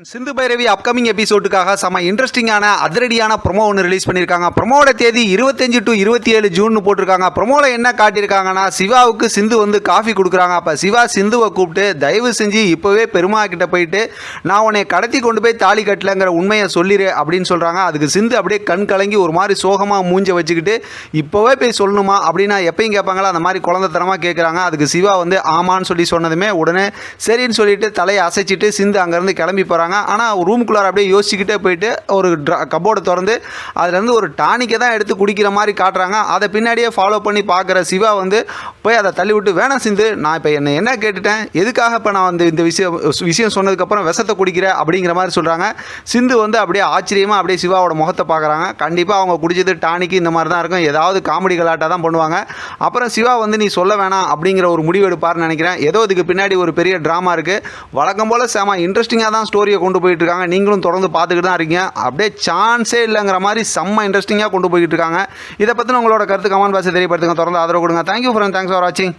Sindhu Bhairavi upcoming எபிசோடுக்காக செம இன்ட்ரெஸ்டிங்கான அதிரடியான ப்ரொமோ ஒன்று ரிலீஸ் பண்ணியிருக்காங்க. ப்ரொமோட தேதி 25 to 27 ஜூன் போட்டிருக்காங்க. ப்ரொமோவில் என்ன காட்டியிருக்காங்கன்னா, சிவாவுக்கு சிந்து வந்து காஃபி கொடுக்குறாங்க. அப்போ சிவா சிந்துவை கூப்பிட்டு, தயவு செஞ்சு இப்போவே பெருமா கிட்ட போயிட்டு நான் உன்னை கடத்தி கொண்டு போய் தாலி கட்டலங்கிற உண்மையை சொல்லிடு அப்படின்னு சொல்கிறாங்க. அதுக்கு சிந்து அப்படியே கண் கலங்கி ஒரு மாதிரி சோகமாக மூஞ்ச வச்சுக்கிட்டு, இப்போவே போய் சொல்லணுமா அப்படின்னா எப்பயும் கேட்பாங்களா அந்த மாதிரி குழந்தைத்தனமாக கேட்குறாங்க. அதுக்கு சிவா வந்து ஆமான்னு சொல்லி சொன்னதுமே உடனே சரின்னு சொல்லிட்டு தலையை அசைச்சிட்டு சிந்து அங்கேருந்து கிளம்பி போகிறாங்க. ஆனால் ரூமுக்குள்ளார அப்படியே யோசிச்சுக்கிட்டே போயிட்டு ஒரு கபோர்டை திறந்து அதுலேருந்து ஒரு டானிக்கை தான் எடுத்து குடிக்கிற மாதிரி காட்டுறாங்க. அதை பின்னாடியே ஃபாலோ பண்ணி பார்க்குற சிவா வந்து போய் அதை தள்ளி விட்டு, வேணாம் சிந்து, நான் இப்போ என்ன கேட்டுட்டேன், எதுக்காக இப்போ நான் வந்து இந்த விஷயம் சொன்னதுக்கப்புறம் விஷத்தை குடிக்கிறேன் அப்படிங்கிற மாதிரி சொல்கிறாங்க. சிந்து வந்து அப்படியே ஆச்சரியமாக அப்படியே சிவாவோட முகத்தை பார்க்குறாங்க. கண்டிப்பாக அவங்க குடிச்சது டானிக்கு இந்த மாதிரி தான் இருக்கும், ஏதாவது காமெடி கலாட்டாக தான் பண்ணுவாங்க. அப்புறம் சிவா வந்து நீ சொல்ல வேணாம் அப்படிங்கிற ஒரு முடிவு எடுப்பார்னு நினைக்கிறேன். ஏதோ இதுக்கு பின்னாடி ஒரு பெரிய ட்ராமா இருக்குது. வழக்கம் போல் செம இன்ட்ரெஸ்டிங்காக தான் ஸ்டோரியை கொண்டு போயிட்டு இருக்காங்க. நீங்களும் தொடர்ந்து பார்த்துக்கிட்டு தான் இருக்கீங்க. அப்படியே சான்ஸே இல்லைங்கிற மாதிரி செம்ம இன்ட்ரெஸ்டிங்காக கொண்டு போயிட்டு இருக்காங்க. இதை பற்றின உங்களோட கருத்து கமெண்ட் பாக்ஸில் தெரியப்படுத்துங்க. தொடர்ந்து ஆதரவு கொடுங்க. தேங்க்யூ ஃப்ரெண்ட், தேங்க்ஸ் ஃபார் வாட்சிங்.